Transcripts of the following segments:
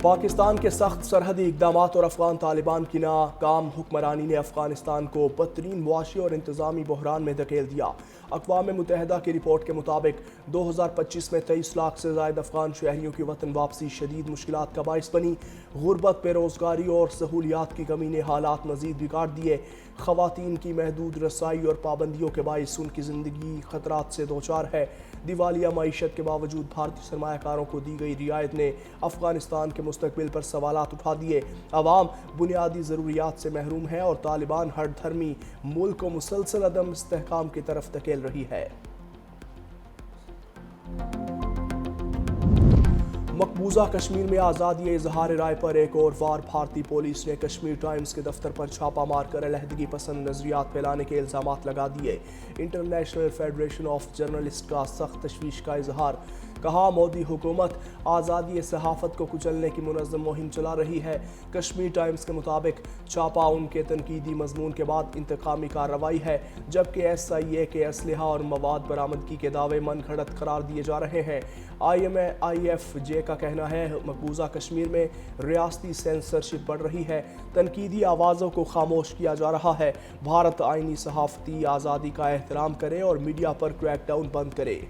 पाकिस्तान के सख्त सरहदी इकदाम और अफगान तालिबान की नाकाम हुक्मरानी ने अफगानिस्तान को बदतरीन मुआशी और इंतजामी बहरान में धकेल दिया। अक़वाम मुत्तहिदा की रिपोर्ट के मुताबिक 2025 में 23 लाख से ज़ायद अफगान शहरियों की वतन वापसी शदीद मुश्किलात का बाइस बनी। गुर्बत, बेरोज़गारी और सहूलियात की कमी ने हालात मज़ीद बिगाड़ दिए। ख़वातीन की महदूद रसाई और पाबंदियों के बाइस उनकी ज़िंदगी ख़तरात से दोचार है। दिवालिया मईशत के बावजूद भारतीय सरमायाकारों को दी गई रियायत ने अफगानिस्तान के मुस्तकबिल पर सवालात उठा दिए। अवाम बुनियादी ज़रूरियात से महरूम है और तालिबान हर धर्मी मुल्क को मुसलसल अदम इस्तेहकाम की तरफ धकेल रही है। मकबूजा कश्मीर में आज़ादी इजहार राय पर एक और वार। भारतीय पुलिस ने कश्मीर टाइम्स के दफ्तर पर छापा मारकर अलहदगी पसंद नजरियात फैलाने के इल्जामात लगा दिए। इंटरनेशनल फेडरेशन ऑफ जर्नलिस्ट का सख्त तशवीश का इजहार। कहा, मोदी हुकूमत आज़ादी सहाफ़त को कुचलने की मुनज़्ज़म मुहिम चला रही है। कश्मीर टाइम्स के मुताबिक छापा उनके तनकीदी मजमून के बाद इंतकामी कार्रवाई है, जबकि SIA के असलहा और मवाद बरामदगी के दावे मन घड़त करार दिए जा रहे हैं। IFJ का कहना है, मकबूजा कश्मीर में रियासती सेंसरशिप बढ़ रही है, तनकीदी आवाज़ों को खामोश किया जा रहा है। भारत आईनी सहाफ़ती आज़ादी का एहतराम करे और मीडिया पर क्रैकडाउन बंद करे।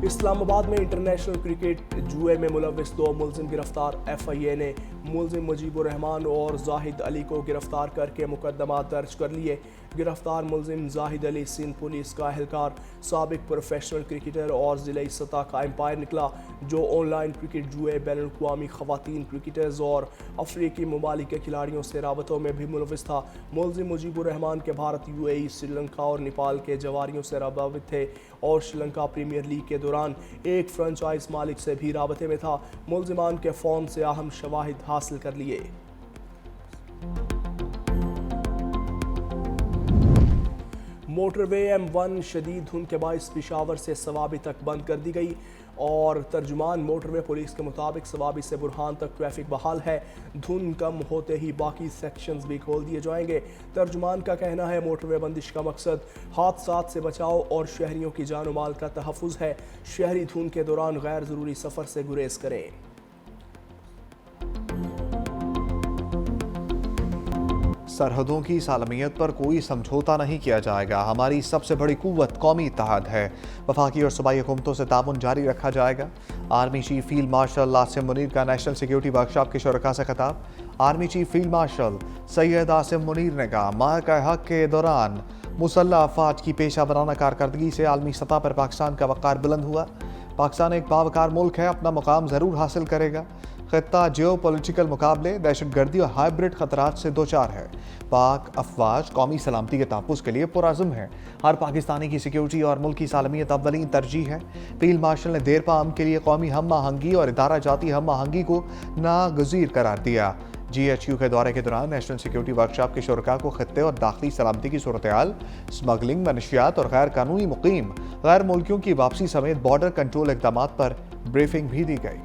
इस्लामाबाद में इंटरनेशनल क्रिकेट जुए में मुलविस 2 मुलजिम गिरफ्तार। FIA ने मुलजिम मुजीबुर रहमान और जाहिद अली को गिरफ्तार करके मुकदमा दर्ज कर लिए। गिरफ्तार मुलजिम जाहिद अली सिंध पुलिस का एहलकार, साबिक प्रोफेशनल क्रिकेटर और ज़िले सतह का एम्पायर निकला, जो ऑनलाइन क्रिकेट जुए, बैनुल अक़वामी ख़वातीन क्रिकेटर्स और अफ्रीकी ममालिक के खिलाड़ियों से राबतों में भी मुलविस था। मुलजिम मुजीबुर रहमान के भारत, UAE, श्रीलंका और नेपाल के जवारियों से राबित थे और श्रीलंका प्रीमियर लीग के दौरान एक फ्रेंचाइज मालिक से भी राबते में था। मुलजिमान के फ़ोन से अहम शवाहिद हासिल कर लिए। मोटरवे M1 शदीद धुंध के बाइस पेशावर से सवाबी तक बंद कर दी गई और तर्जुमान मोटरवे पुलिस के मुताबिक सवाबी से बुरहान तक ट्रैफिक बहाल है। धुंध कम होते ही बाकी सेक्शंस भी खोल दिए जाएंगे। तर्जुमान का कहना है, मोटरवे बंदिश का मकसद हादसात से बचाव और शहरियों की जान और माल का तहफ़्फ़ुज़ है। शहरी धुंध के दौरान गैर ज़रूरी सफ़र से गुरेज करें। सरहदों की सालमियत पर कोई समझौता नहीं किया जाएगा। हमारी सबसे बड़ी कुव्वत कौमी इत्तेहाद है। वफाकी और सूबाई हुकूमतों से ताउन जारी रखा जाएगा। Army chief field marshal Asim Munir का नेशनल सिक्योरिटी वर्कशॉप के शुरका से खिताब। Army chief field marshal Syed Asim Munir ने कहा, मारका हक के दौरान मुसल्लह अफवाज की पेशा वराना कारकर्दगी से आलमी सतह पर पाकिस्तान का वक़ार बुलंद हुआ। पाकिस्तान एक बावकार मुल्क है, अपना मुकाम ज़रूर हासिल करेगा। खित्ता जियो पॉलिटिकल मुकाबले, दहशतगर्दी और हाइब्रिड खतरात से दो चार है। पाक अफवाज कौमी सलामती के तहफ़्फ़ुज़ के लिए पुरअज़्म है। हर पाकिस्तानी की सिक्योरिटी और मुल्की सालमियत अव्वलीन तरजीह है। फील्ड मार्शल ने देरपा अमन के लिए कौमी हम आहंगी और इदारा जाती हम आहंगी को नागज़ीर करार दिया। GHQ के दौरे के दौरान नेशनल सिक्योरिटी वर्कशॉप के शुरका को खत्ते और दाखिली सलामती की सूरत हाल, स्मगलिंग, मनशियात और गैर कानूनी मुकीम गैर मुल्कियों की वापसी समेत बॉर्डर कंट्रोल इक़दामात पर ब्रीफिंग भी दी गई।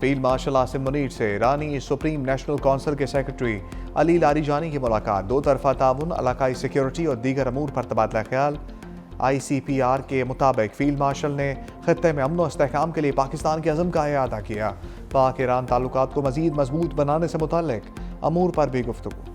फील्ड मार्शल आसिम मुनीर से ईरानी सुप्रीम नेशनल काउंसिल के सेक्रेटरी अली लारीजानी की मुलाकात। दो तरफा ताउन, इलाकाई सिक्योरिटी और दीगर अमूर पर तबादला ख्याल। ICPR के मुताबिक फील्ड मार्शल ने खत्ते में अमन और इस्तेहकाम के लिए पाकिस्तान के अज़म का इआदा किया। पाक ईरान ताल्लुकात को मज़ीद मजबूत बनाने से मुताल्लिक अमूर पर भी गुफ्तगू।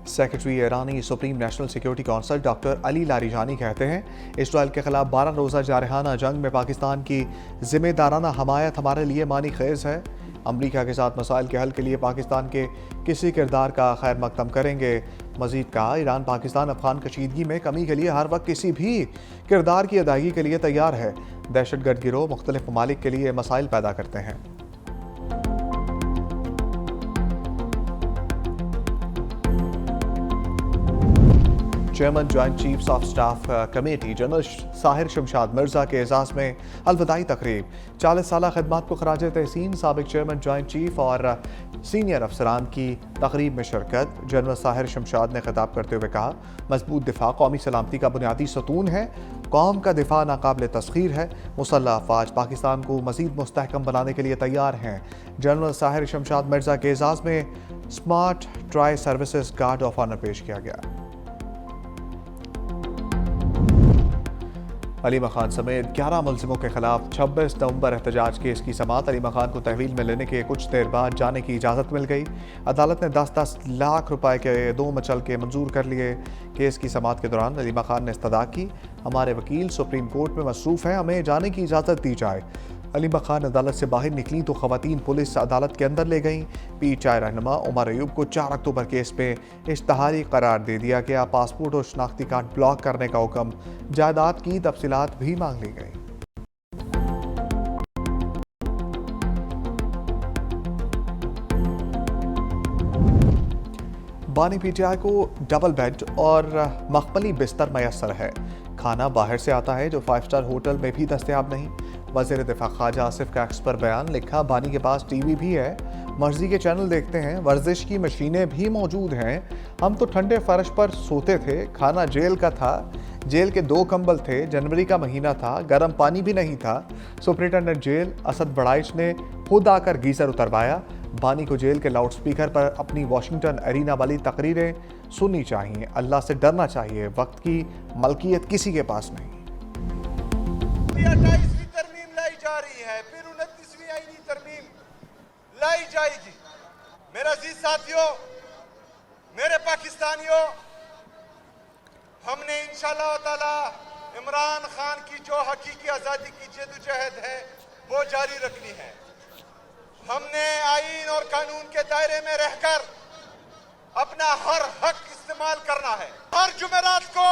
सेक्रेटरी ईरानी supreme national security council doctor Ali Larijani कहते हैं, इसराइल के खिलाफ 12 रोज़ा जारहाना जंग में पाकिस्तान की जिम्मेदाराना हमायत हमारे लिए मानी खेज़ है। अमरीका के साथ मसाइल के हल के लिए पाकिस्तान के किसी किरदार का खैर मकदम करेंगे। मजीद कहा, ईरान पाकिस्तान अफगान कशीदगी में कमी के लिए हर वक्त किसी भी किरदार की अदायगी के लिए तैयार है। दहशतगर्द गिरोह मुख्तलिफ ममालिक के लिए मसाइल पैदा करते हैं। Chairman joint chiefs of staff committee general Sahir Shamshad Mirza के एजाज़ में अलविदाई तकरीब। 40 साल खिदमत को खराज तहसीन साबिक चेयरमैन ज्वाइंट चीफ और सीनियर अफसरान की तकरीब में शिरकत। जनरल साहिर शमशाद ने खिताब करते हुए कहा, मजबूत दिफा कौमी सलामती का बुनियादी सतून है। कौम का दिफा नाकाबिल तस्खीर है। मुसल्लह अफवाज पाकिस्तान को मजीद मुस्तहकम बनाने के लिए तैयार हैं। जनरल साहिर शमशाद मिर्जा के एजाज़ में smart tri services guard of honour पेश किया गया। अलीमा खान समेत 11 मुलजिमों के खिलाफ 26 नवंबर एहतजाज केस की समाअत। अलीमा खान को तहवील में लेने के कुछ देर बाद जाने की इजाज़त मिल गई। अदालत ने 10-10 लाख रुपए के 2 मचलके मंजूर कर लिए। केस की समाअत के दौरान अलीमा खान ने इस्तदा की, हमारे वकील सुप्रीम कोर्ट में मसरूफ़ हैं, हमें जाने की इजाज़त दी जाए। अलीमा खान अदालत से बाहर निकली तो ख़वातीन पुलिस अदालत के अंदर ले गईं। पीटीआई रहनुमा उमर अयूब को 4 अक्टूबर केस में इश्तहारी करार दे दिया गया। पासपोर्ट और शनाख्ती कार्ड ब्लॉक करने का हुक्म, जायदाद की तफसीलात भी मांग ली गई। बानी पीटीआई को डबल बेड और मखमली बिस्तर मैसर है। खाना बाहर से आता है जो 5 स्टार होटल में भी दस्तयाब नहीं। वज़ीर दिफा ख्वाजा आसिफ का एक्स पर बयान। लिखा, बानी के पास टीवी भी है, मर्जी के चैनल देखते हैं, वर्जिश की मशीनें भी मौजूद हैं। हम तो ठंडे फर्श पर सोते थे, खाना जेल का था, जेल के 2 कंबल थे, जनवरी का महीना था, गर्म पानी भी नहीं था। सुपरिटेंडेंट जेल असद बड़ाइश ने खुद आकर गीजर उतरवाया। बानी को जेल के लाउड स्पीकर पर अपनी वाशिंगटन एरिना वाली तकरीरें सुननी चाहिए। अल्लाह से डरना चाहिए, वक्त की मलकियत किसी के पास नहीं। 28वीं तरमीम लाई जा रही है, फिर 29वीं आईनी तरमीम लाई जाएगी। मेरे अजीज साथियों, मेरे पाकिस्तानियों, हमने इंशाअल्लाह ताला इमरान खान की जो हकीकी आज़ादी की जद्दोजहद है वो जारी रखनी है। हमने आईन और कानून के दायरे में रहकर अपना हर हक इस्तेमाल करना है। हर जुमेरात को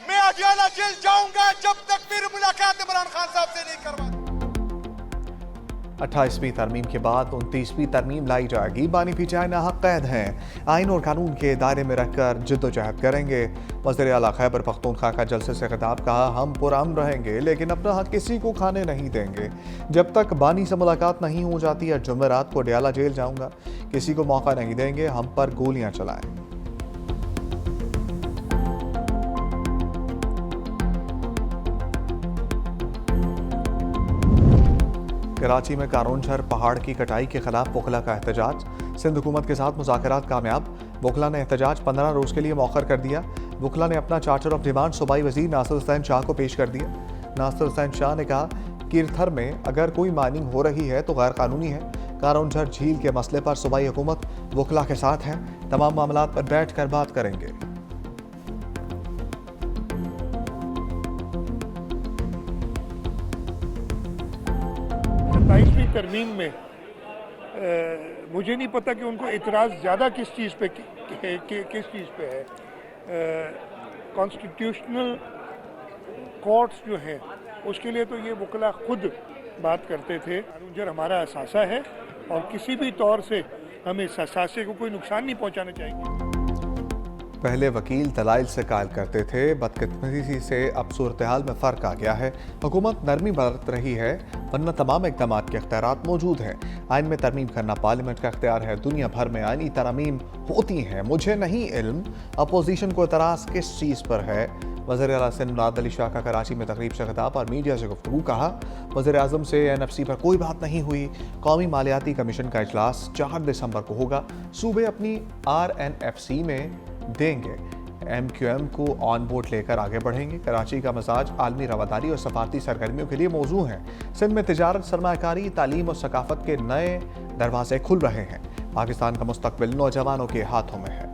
मैं अडियाला जेल जाऊंगा जब तक मेरी मुलाकात इमरान खान साहब से नहीं करवा। 28वीं तरमीम के बाद 29वीं तरमीम लाई जाएगी। बानी पीटीआई नाहक कैद हैं, आइन और कानून के दायरे में रहकर जद्दोजहद करेंगे। वज़ीर आला खैबर पख्तूनख्वा का जलसे से खिताब। कहा, हम पुरअमन रहेंगे लेकिन अपना हक किसी को खाने नहीं देंगे। जब तक बानी से मुलाकात नहीं हो जाती है, जुमेरात को अडियाला जेल जाऊंगा, किसी को मौका नहीं देंगे हम पर गोलियां चलाएं। कराची में कारोंझर पहाड़ की कटाई के खिलाफ वकला का एहतजाज। सिंध हुकूमत के साथ मुज़ाकरात कामयाब। वकला ने एहतजाज 15 रोज़ के लिए मौखर कर दिया। वकला ने अपना चार्टर ऑफ डिमांड सूबाई वज़ीर नासिर हुसैन शाह को पेश कर दिया। नासिर हुसैन शाह ने कहा, कीरथर में अगर कोई माइनिंग हो रही है तो गैर कानूनी है। कारोंझर झील के मसले पर सूबाई हुकूमत वकला के साथ है, तमाम मामलात पर बैठ कर बात करेंगे। 27वीं तरमीम में मुझे नहीं पता कि उनको इतराज़ ज़्यादा किस चीज़ पे है। कॉन्स्टिट्यूशनल कोर्ट्स जो हैं उसके लिए तो ये वकला खुद बात करते थे। कारोंझर हमारा असासा है और किसी भी तौर से हमें इस असासे को कोई नुकसान नहीं पहुंचाना चाहिए। पहले वकील दलाइल से कायल करते थे, बदकिस्मती से अब सूरत हाल में फ़र्क आ गया है। हुकूमत नरमी बरत रही है, वरना तमाम इक़दाम के इख्तियारात मौजूद हैं। आइन में तरमीम करना पार्लियामेंट का इख्तियार है। दुनिया भर में आइनी तरमीम होती हैं, मुझे नहीं इल्म अपोजिशन को एतराज़ किस चीज़ पर है। वज़ीर आला सिंध मुराद अली शाह का कराची में तकरीब से खिताब और मीडिया से गुफ्तगू। कहा, वज़ीर आज़म से NFC पर कोई बात नहीं हुई। कौमी मालियाती कमीशन का इजलास 4 दिसंबर को होगा। सूबे अपनी RNFC में देंगे। MQM को ऑन बोर्ड लेकर आगे बढ़ेंगे। कराची का मिजाज आलमी रवादारी और सफारती सरगर्मियों के लिए मौजू है। सिंध में तिजारत, सरमायाकारी, तालीम और सकाफत के नए दरवाजे खुल रहे हैं। पाकिस्तान का मुस्तकबिल नौजवानों के हाथों में है।